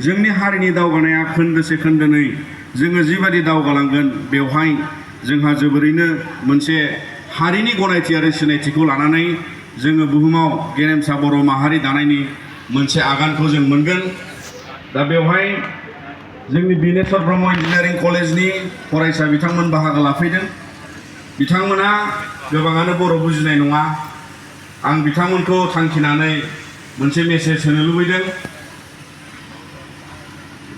जोंनि हारिनि दावगानाया खोन्दोसे खोन्दोनै जोङो जिबादि दावगालांगोन बेवहाय जोंहा जोबोरैनो मोनसे हारिनि गनायथि आरो सिनायथिखौ लानानै जोङो बुहुमाव गेरेमसा बर' माहारि दानायनि मोनसे आगानखौ जों मोनगोन। दा बेवहाय जोंनि बिनेश्वर ब्रह्म इन्जिनियारिं कलेजनि फरायसा बिथांमोन बाहागो लाफैदों। बिथांमोना गोबाङानो बर' बुजिनाय नङा। आं बिथांमोनखौ थांखिनानै मोनसे मेसेज होनो लुबैदों।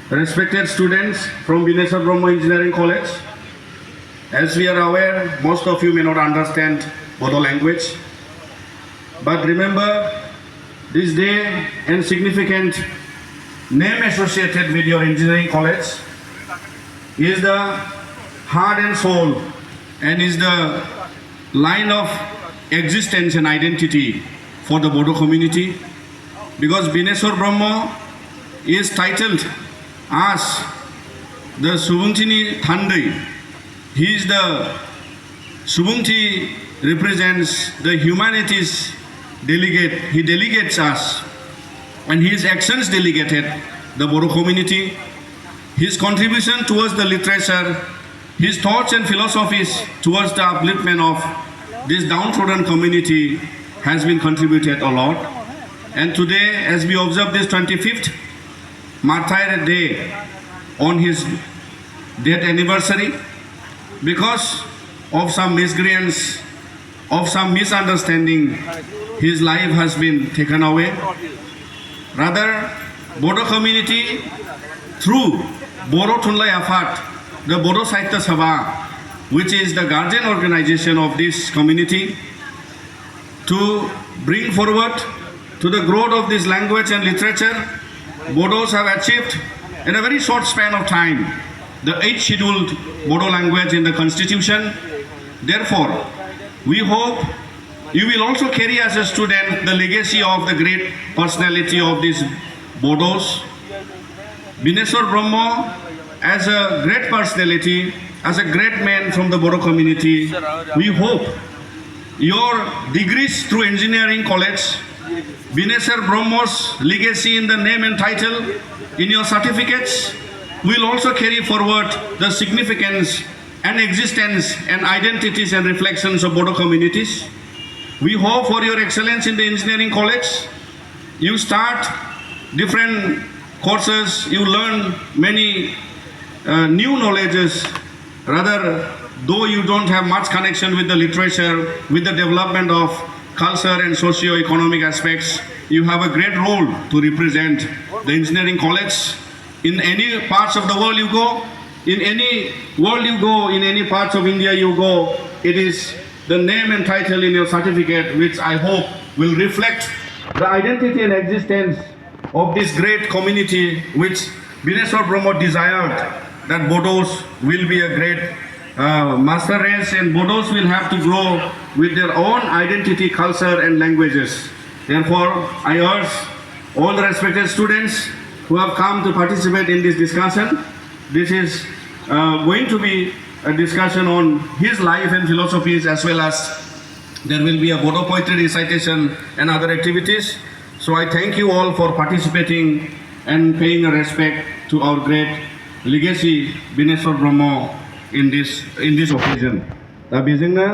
Respected students from Bineshwar Brahma Engineering College, as we are aware, most of you may not understand Bodo language. But remember, this day and significant name associated with your engineering college is the heart and soul and is the line of existence and identity for the Bodo community, because Bineshwar Brahma is titled as the Subungtini Thandai. He is the Subungti represents the humanities delegate. He delegates us, and his actions delegated the Bodo community. His contribution towards the literature, his thoughts and philosophies towards the upliftment of this downtrodden community has been contributed a lot. And today, as we observe this 25th Martyr Day on his death anniversary, because of some miscreants, of some misunderstanding, his life has been taken away. Rather, Bodo community through Bodo Thunlai Afat, the Bodo Sahitya Sabha, which is the guardian organization of this community, to bring forward to the growth of this language and literature, Bodos have achieved in a very short span of time the 8th scheduled Bodo language in the constitution. Therefore, we hope you will also carry as a student the legacy of the great personality of these Bodos. Bineshwar Brahma, as a great personality, as a great man from the Bodo community, we hope your degrees through engineering college, Bineshwar Brahma's legacy in the name and title, in your certificates, will also carry forward the significance and existence and identities and reflections of Bodo communities. We hope for your excellence in the engineering college. You start different courses, you learn many new knowledges. Rather, though you don't have much connection with the literature, with the development of culture and socio-economic aspects, you have a great role to represent the engineering college. In any parts of the world you go, in any world you go, in any parts of India you go, it is the name and title in your certificate which I hope will reflect the identity and existence of this great community which Bineshwar Brahma desired, that Bodos will be a great master race, and Bodos will have to grow with their own identity, culture and languages. Therefore, I urge all the respected students who have come to participate in this discussion. This is going to be a discussion on his life and philosophies, as well as there will be a Bodo poetry recitation and other activities. So I thank you all for participating and paying a respect to our great legacy, Bineshwar Brahma, in this occasion. दा बेजोंनो